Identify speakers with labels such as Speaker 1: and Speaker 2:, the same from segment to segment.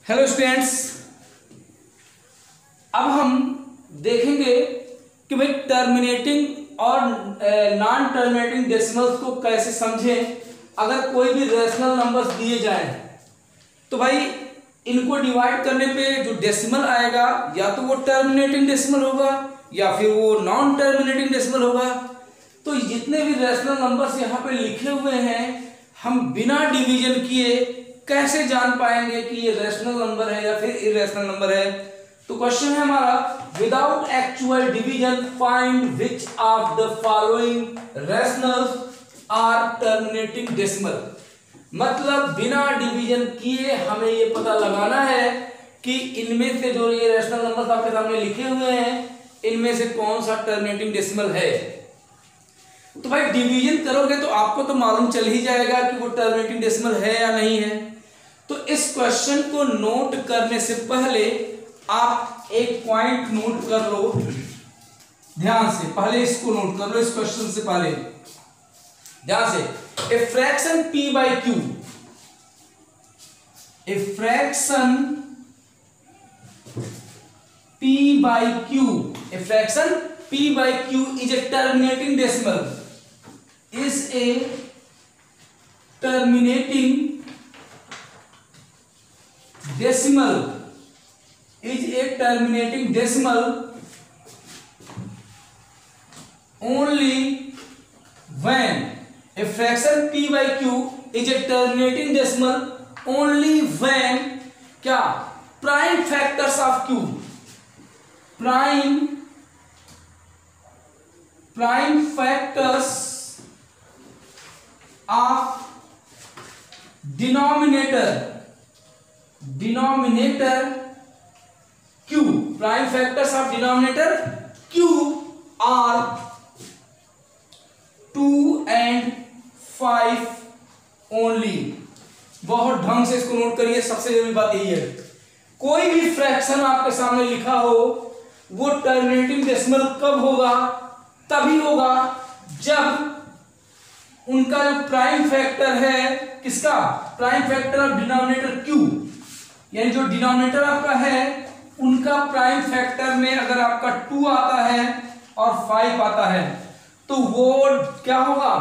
Speaker 1: Hello students, अब हम देखेंगे कि भाई टर्मिनेटिंग और नॉन टर्मिनेटिंग डेसिमल्स को कैसे समझें। अगर कोई भी रेशनल नंबर्स दिए जाएं तो भाई इनको डिवाइड करने पे जो डेसिमल आएगा या तो वो टर्मिनेटिंग डेसिमल होगा या फिर वो नॉन टर्मिनेटिंग डेसिमल होगा। तो जितने भी रेशनल नंबर्स यहाँ पे लिखे हुए हैं हम बिना डिवीजन किए कैसे जान पाएंगे कि ये रेशनल नंबर है या फिर इरेशनल नंबर है। तो क्वेश्चन है हमारा, without actual division find which of the following rationals are terminating decimal. मतलब बिना डिवीजन किए हमें ये पता लगाना है कि इनमें से जो ये रेशनल नंबर्स आपके सामने लिखे हुए हैं इनमें से कौन सा टर्मिनेटिंग डेसिमल है। तो भाई डिवीजन करोगे तो आपको तो मालूम चल ही जाएगा कि वो टर्मिनेटिंग डेसिमल है या नहीं है। तो इस क्वेश्चन को नोट करने से पहले आप एक पॉइंट नोट कर लो ध्यान से। पहले इसको नोट कर लो, इस क्वेश्चन से पहले ध्यान से। A fraction p by q, a fraction p by q, a fraction p by q is a terminating decimal, is a terminating decimal, is a terminating decimal only when a fraction p by q is a terminating decimal only when क्या prime factors of q, prime factors of denominator q, prime factors of denominator q are 2 and 5 only। बहुत ढंग से इसको note करिए, सबसे जरूरी बात यही है। कोई भी फ्रैक्शन आपके सामने लिखा हो वो टर्मिनेटिंग डेसिमल कब होगा? तभी होगा जब उनका जो प्राइम फैक्टर है, किसका prime factor of denominator q, यानी जो डिनोमिनेटर आपका है उनका प्राइम फैक्टर में अगर आपका 2 आता है और 5 आता है तो वो क्या होगा?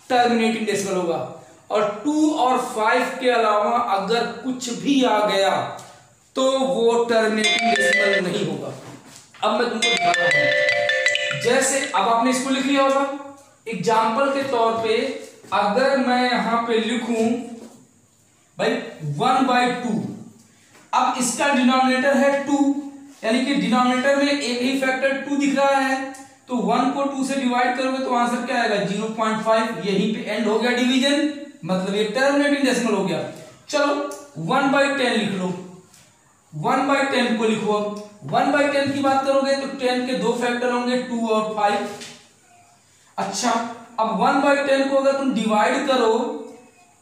Speaker 1: टर्मिनेटिंग डेसिमल होगा। और 2 और 5 के अलावा अगर कुछ भी आ गया तो वो टर्मिनेटिंग डेसिमल नहीं होगा। अब मैं तुमको दिखा रहा हूं, जैसे अब आपने इसको लिख लिया होगा। एग्जाम्पल के तौर पे अगर मैं यहां पे लिखूं भाई 1/2, अब इसका डिनोमिनेटर है 2, यानी कि डिनोमिनेटर में एक ही फैक्टर 2 दिख रहा है, तो 1 को 2 से डिवाइड करोगे तो आंसर क्या आएगा? 0.5। यहीं पे एंड हो गया डिवीजन, मतलब ये टर्मिनेटिंग डेसिमल हो गया। चलो 1/10 लिख लो, 1/10 को लिखो। 1/10 की बात करोगे तो 10 के 2 फैक्टर होंगे 2 और 5। अच्छा, अब 1/10 को अगर तुम डिवाइड करो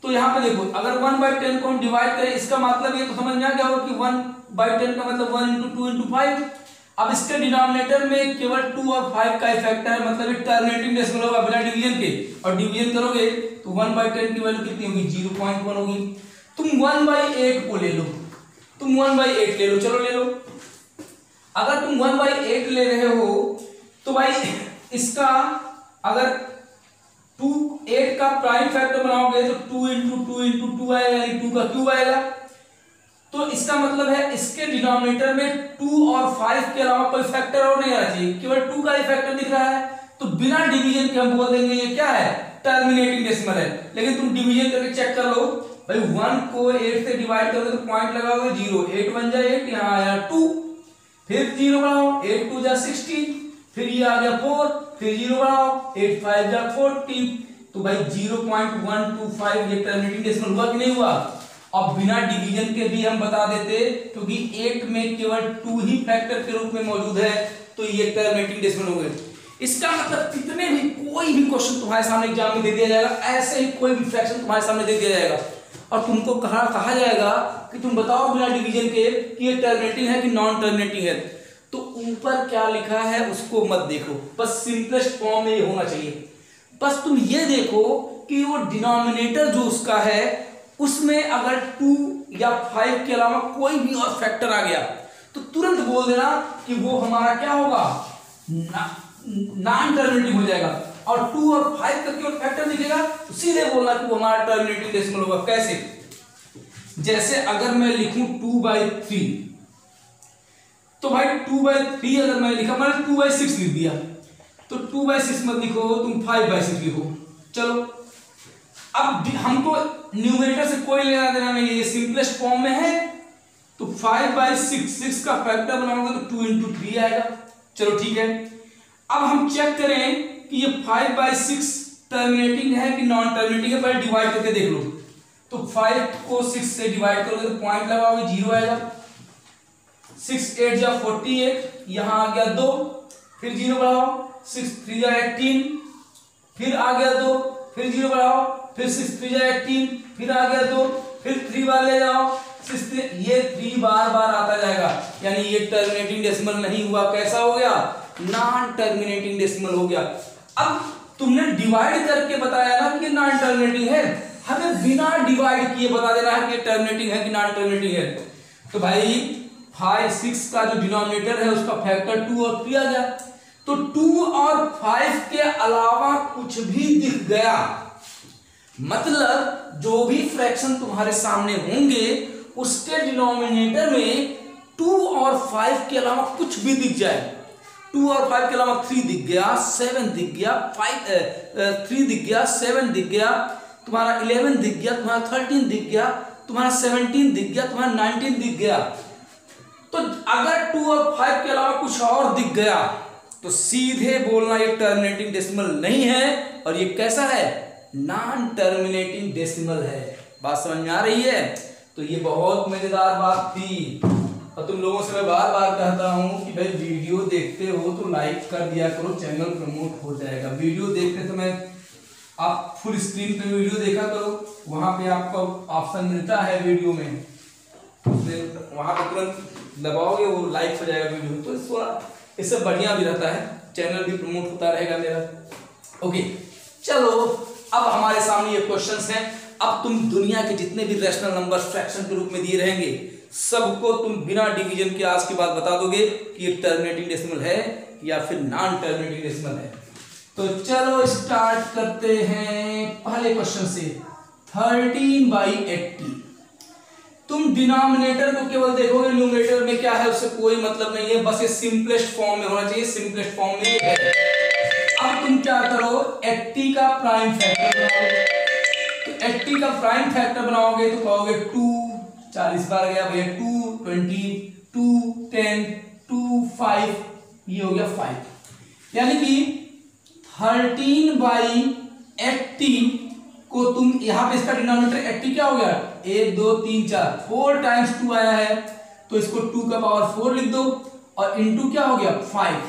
Speaker 1: तो यहां पे देखो, अगर 1/10 को हम डिवाइड करें इसका मतलब ये तो समझ में आ गया होगा कि 1/10 का मतलब 1 × 2 × 5। अब इसके डिनोमिनेटर में केवल 2 और 5 का इफेक्ट है, मतलब ये टर्मिनेटिंग डेसिमल होगा बिना डिवीजन के। और डिवीजन करोगे तो 1/10 की वैल्यू कितनी होगी? 0.1 होगी। तुम 1/8 को ले लो, तुम 1/8 ले लो, चलो ले लो। अगर तुम 1/8 ले रहे हो तो भाई इसका अगर 8 का प्राइम फैक्टर बनाओगे तो 2 × 2 × 2 आएगा, यानी 2 का क्यूब आएगा। तो इसका मतलब है इसके डिनोमिनेटर में 2 और 5 के अलावा कोई फैक्टर और नहीं आना चाहिए, केवल 2 का ही फैक्टर दिख रहा है। तो बिना डिवीजन के हम बोल देंगे ये क्या है? टर्मिनेटिंग डेसिमल है। लेकिन तुम डिवीजन करके चेक कर लो भाई, 1 को 8 से डिवाइड करोगे तो पॉइंट लगाओगे 0, 8 बन जाए 8, यहाँ आया 2, फिर 0 बढ़ाओ, 8 2 जा 16, फिर ये आ गया 4, फिर 0 बढ़ाओ, 8 5 जा 40। तो भाई 0.125 ये टर्मिनेटिंग डेसिमल हुआ कि नहीं हुआ? और बिना डिवीजन के भी हम बता देते, क्योंकि 8 में केवल 2 ही फैक्टर के रूप में मौजूद है, तो ये टर्मिनेटिंग डेसिमल हो गए। इसका मतलब कितने भी कोई भी क्वेश्चन तुम्हारे सामने एग्जाम में दे दिया जाएगा, ऐसे ही कोई भी फ्रैक्शन तुम्हारे सामने दे दिया जाएगा और तुमको कहा जाएगा कि तुम बताओ बिना डिवीजन के कि ये टर्मिनेटिंग है कि नॉन टर्मिनेटिंग है। तो ऊपर क्या लिखा है उसको मत देखो, बस सिंपलेस्ट फॉर्म में ये होना चाहिए। बस तुम ये देखो कि वो डिनोमिनेटर जो उसका है उसमें अगर 2 या 5 के अलावा कोई भी और फैक्टर आ गया तो तुरंत बोल देना कि वो हमारा क्या होगा, नॉन टर्मिनेटिंग हो जाएगा। और 2 और 5 का केवल फैक्टर दिखेगा तो सीधे बोलना कि वो हमारा टर्मिनेटिंग डेसिमल होगा। कैसे? जैसे अगर मैं लिखूं 2/3, तो भाई 2/3 अगर मैं लिखा, मैंने 2/6 लिख दिया, तो 2/6 मत लिखो, तुम 5/6 लिखो। चलो, अब हमको न्यूमरेटर से कोई लेना देना नहीं है, ये सिंपलेस्ट फॉर्म में है। तो 5/6, 6 का फैक्टर बनाओगे तो 2 × 3 आएगा। चलो ठीक है, अब हम चेक करें कि ये 5/6 टर्मिनेटिंग है कि नॉन टर्मिनेटिंग है। पहले डिवाइड करके देख लो। तो 5 को 6 से डिवाइड करोगे तो पॉइंट लगाओगे, 0 आएगा। 6 8 जा 48, यहां आ गया 2, फिर 0 बढ़ाओ, 6 3 जा 18, फिर आ गया 2, फिर 0 बढ़ाओ, फिर 6 3 जा 18, फिर आ गया 2, फिर 3 बार ले जाओ, 6 ये 3 बार बार आता जाएगा, यानी ये टर्मिनेटिंग डेसिमल नहीं हुआ। कैसा हो गया? नॉन टर्मिनेटिंग डेसिमल हो गया। अब तुमने डिवाइड करके बताया ना कि नॉन टर्मिनेटिंग है, हमें बिना डिवाइड किए बता देना है कि टर्मिनेटिंग है कि नॉन टर्मिनेटिंग है। तो भाई 5 6 का जो डिनोमिनेटर है उसका फैक्टर 2 और 3 आ गया। तो 2 और 5 के अलावा कुछ भी दिख गया, मतलब जो भी फ्रैक्शन तुम्हारे सामने होंगे उसके डिनोमिनेटर में 2 और 5 के अलावा कुछ भी दिख जाए, 2 और 5 के अलावा 3 दिख गया, 7 दिख गया, 3 दिख गया, 7 दिख गया, तुम्हारा 11 दिख गया, तुम्हारा 13 दिख गया, तुम्हारा 17 दिख गया, तुम्हारा 19 दिख गया। तो अगर 2 और 5 के अलावा कुछ और दिख गया तो सीधे बोलना ये टर्मिनेटिंग डेसिमल नहीं है, और ये कैसा है? नॉन टर्मिनेटिंग डेसिमल है। बात समझ में आ रही है? तो ये बहुत मजेदार बात थी, और तुम लोगों से मैं बार बार कहता हूं कि भाई वीडियो देखते हो तो लाइक कर दिया करो, चैनल प्रमोट हो जाएगा। वीडियो देखते समय आप फुल स्क्रीन पे वीडियो देखा करो, वहां पे आपको ऑप्शन मिलता है वीडियो में, वहां पे तुरंत दबाओगे वो लाइक हो जाएगा वीडियो, तो इससे बढ़िया भी रहता है, चैनल भी प्रमोट होता रहेगा मेरा। ओके, चलो अब हमारे सामने ये क्वेश्चंस हैं। अब तुम दुनिया के जितने भी रैशनल नंबर फ्रैक्शन के रूप में दिए रहेंगे सबको तुम बिना डिवीजन के आज के बाद बता दोगे कि ये टर्मिनेटिंग डेसिमल है या फिर नॉन टर्मिनेटिंग डेसिमल है। तो चलो स्टार्ट करते हैं पहले क्वेश्चन से। 13/80, तुम डिनोमिनेटर को केवल देखोगे, न्यूमरेटर में क्या है उससे कोई मतलब नहीं है, बस ये सिंपलेस्ट फॉर्म में होना चाहिए, सिंपलेस्ट फॉर्म में है। अब तुम क्या करो, 80 का प्राइम फैक्टर बनाओगे। तो 80 का प्राइम फैक्टर बनाओगे तो कहोगे 2, 40 बार गया भैया, 2 20, 2 10, 2 5, ये हो गया 5, यानी कि 13/80 को तुम यहां पे इसका डिनोमिनेटर 80 क्या हो गया, 1 2 3 4, 4 टाइम्स 2 आया है तो इसको 2 का पावर 4 लिख दो, और इनटू क्या हो गया 5।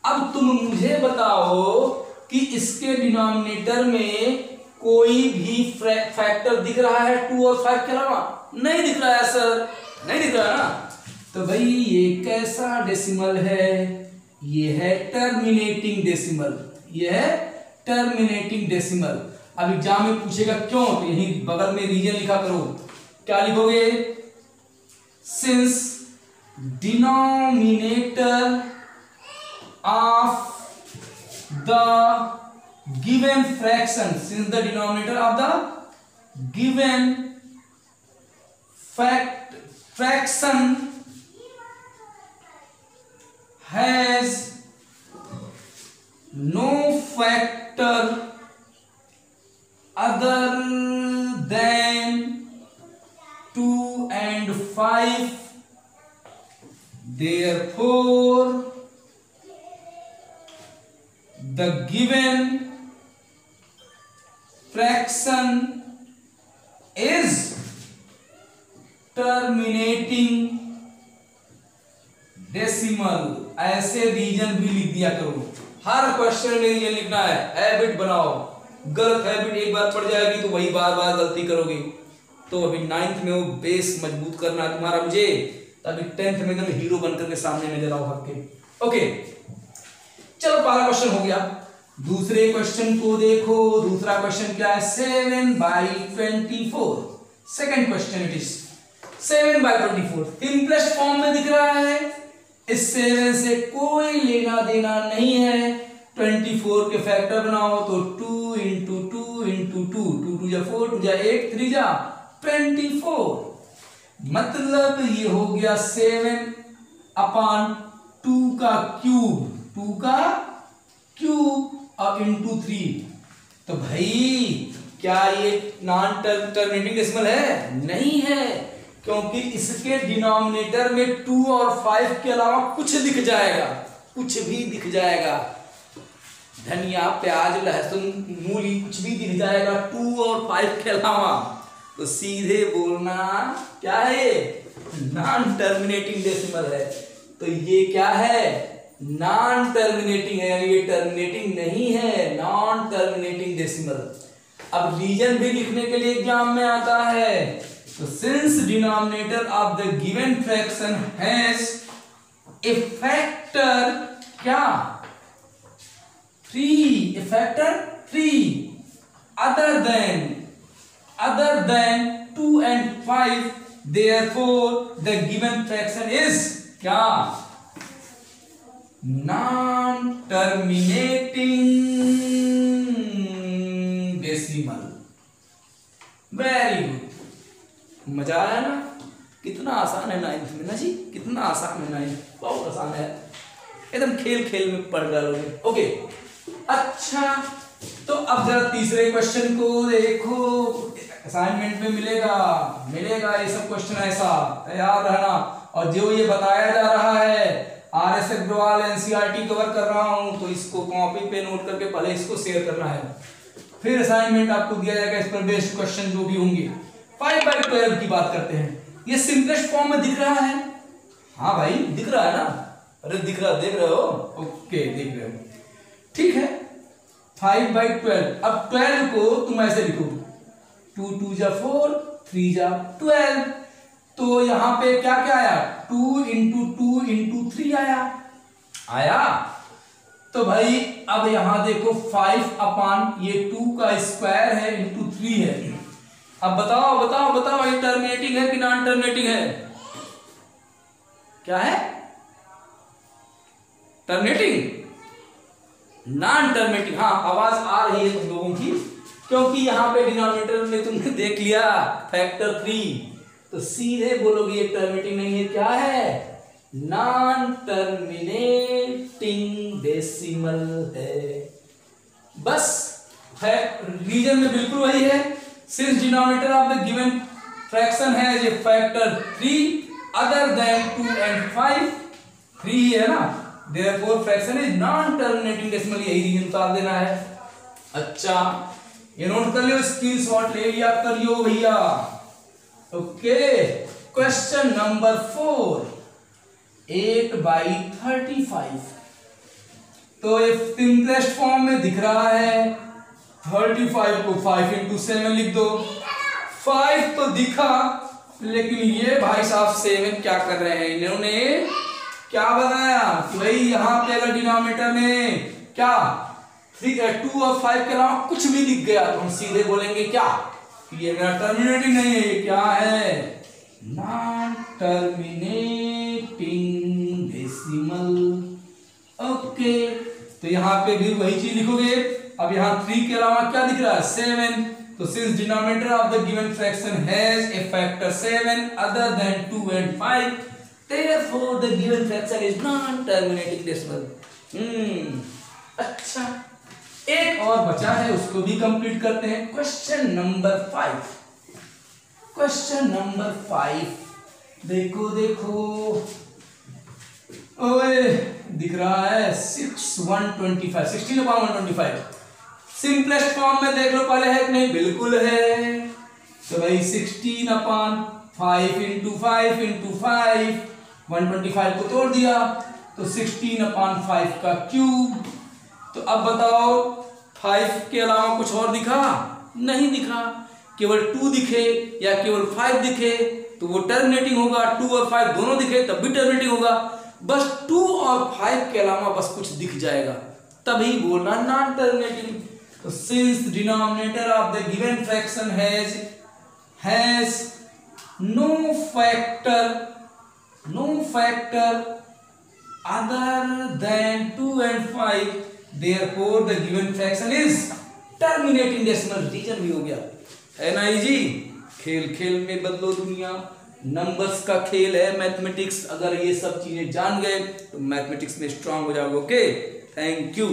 Speaker 1: अब तुम मुझे बताओ कि इसके डिनोमिनेटर में कोई भी फैक्टर दिख रहा है 2 और 5 के अलावा? नहीं दिख रहा है सर, नहीं दिख रहा है ना। तो भाई ये कैसा डेसिमल है? ये है टर्मिनेटिंग डेसिमल, ये है टर्मिनेटिंग डेसिमल। अब एग्जाम में पूछेगा क्यों, तो यही बगल में रीजन लिखा करो। क्या लिखोगे? Since denominator of the given fraction, since the denominator of the given fraction has no factor other than 2 and 5, therefore the given fraction is terminating decimal। ऐसे रीजन भी लिख दिया करो, हर क्वेश्चन में रीजन लिखना है, हैबिट बनाओ। गलत हैबिट एक बार पड़ जाएगी तो वही बार बार गलती करोगे। तो अभी 9th में वो बेस मजबूत करना है तुम्हारा मुझे, तभी 10th में एकदम हीरो बनकर के सामने में जरा भाग के। ओके, चलो पहला क्वेश्चन हो गया। दूसरे क्वेश्चन को देखो। दूसरा क्वेश्चन क्या है? 7/24। Second question it is 7/24 simplest form में दिख रहा है, इस 7 से कोई लेना देना नहीं है। 24 के फैक्टर बनाओ तो 2 इंटू 2 इंटू 2, 2 2 जा 4, 2 जा 8, 3 जा 24। मतलब ये हो गया 7/2 का क्यूब, 2 का क्यूब और इंटू 3। तो भाई क्या ये नॉन टर्मिनेटिंग डेसिमल है? नहीं है, क्योंकि इसके डिनोमिनेटर में 2 और 5 के अलावा कुछ दिख जाएगा, कुछ भी दिख जाएगा। धनिया, प्याज, लहसुन, मूली कुछ भी दिख जाएगा 2 और 5 के अलावा। तो सीधे बोलना क्या है? नॉन टर्मिनेटिंग डेसिमल है। तो ये क्या है? नॉन टर्मिनेटिंग है, ये टर्मिनेटिंग नहीं है, नॉन टर्मिनेटिंग डेसिमल। अब रीजन भी लिखने के लिए एग्जाम में आता है। तो since denominator of the given fraction has a factor क्या? 3, ए factor 3 other than 2 and 5, therefore the given fraction is क्या? Non terminating decimal. Very good, मजा आया ना? कितना आसान है 9th में ना जी, कितना आसान है 9th, बहुत आसान है, एकदम खेल खेल में पढ़ डालोगे। ओके, अच्छा तो अब जरा तीसरे क्वेश्चन को देखो, असाइनमेंट में मिलेगा ये सब क्वेश्चन, ऐसा तैयार रहना। और जो ये बताया जा रहा है RS अग्रवाल NCERT कवर कर रहा हूं, तो इसको कॉपी पे नोट करके पहले इसको शेयर करना है, फिर असाइनमेंट आपको दिया जाएगा इस पर बेस्ड क्वेश्चन जो भी होंगे। 5/12 की बात करते हैं, ये सिंपलेस्ट फॉर्म में दिख रहा है? हाँ भाई दिख रहा है ना? अरे दिख रहा, देख रहे हो? ओके, देख रहे हो, ठीक है। 5/12, अब 12 को तुम ऐसे लिखो, 2 2 जा 4, 3 जा 12। तो यहां पे क्या क्या आया? 2 इंटू 2 इंटू 3 आया। तो भाई अब यहां देखो 5 ये 2 का स्क्वायर है इंटू 3 है। अब बताओ ये टर्मिनेटिंग है कि नॉन टर्मिनेटिंग है? क्या है? Terminating, non terminating. हाँ, आवाज आ रही है तुम लोगों की, क्योंकि यहां पे डिनोमिनेटर में तुमने देख लिया फैक्टर 3, तो सीधे बोलोगे ये टर्मिनेटिंग नहीं है, क्या है? नॉन टर्मिनेटिंग डेसिमल है। बस रीजन में बिल्कुल वही है, since denominator of the given fraction है ये फैक्टर 3 अदर देन 2 and 5, 3 ही है ना, therefore fraction is non terminating decimal, यही रीजन उतार देना है। अच्छा, ये नोट कर लियो, स्क्रीनशॉट ले लिया, कर लियो भैया। Okay, question number 4, 8/35। तो ये सिंपलेस्ट फॉर्म में दिख रहा है, 35 को 5 इंटू 7 लिख दो। 5 तो दिखा, लेकिन ये भाई साहब 7 क्या कर रहे हैं? इन्होंने क्या बनाया कि भाई यहां पे अगर डिनोमिनेटर में क्या 2 और 5 के अलावा कुछ भी दिख गया तो हम सीधे बोलेंगे क्या? कि ये मेरा टर्मिनेटिंग नहीं है, ये क्या है? Non terminating decimal. ओके, तो यहां पे भी वही चीज लिखोगे। अब यहां 3 के अलावा क्या दिख रहा है? 7। तो since denominator of the given fraction has a factor 7 other than 2 and 5, therefore the given fraction is non-terminating decimal। अच्छा, एक और बचा है, उसको भी कंप्लीट करते हैं। क्वेश्चन नंबर 5, क्वेश्चन नंबर 5 देखो ओए दिख रहा है 6/125, 16/125। सिंपलेस्ट फॉर्म में देख लो पहले है कि नहीं? बिल्कुल है। तो भाई 16/5 इंटू 5 इंटू 5, 125 को तोड़ दिया तो 16/5 का क्यूब। तो अब बताओ 5 के अलावा कुछ और दिखा? नहीं दिखा। केवल 2 दिखे या केवल 5 दिखे तो वो टर्मिनेटिंग होगा, 2 और 5 दोनों दिखे तब भी टर्मिनेटिंग होगा। बस 2 और 5 के अलावा बस कुछ दिख जाएगा तभी बोलना नॉन टर्मिनेटिंग। तो since denominator of the given fraction has no factor other than 2 and 5, therefore the given fraction is terminating decimal. Reason भी हो गया है ना जी। खेल खेल में बदलो दुनिया, नंबर्स का खेल है मैथमेटिक्स। अगर ये सब चीजें जान गए तो मैथमेटिक्स में स्ट्रांग हो जाओगे। Okay, thank you.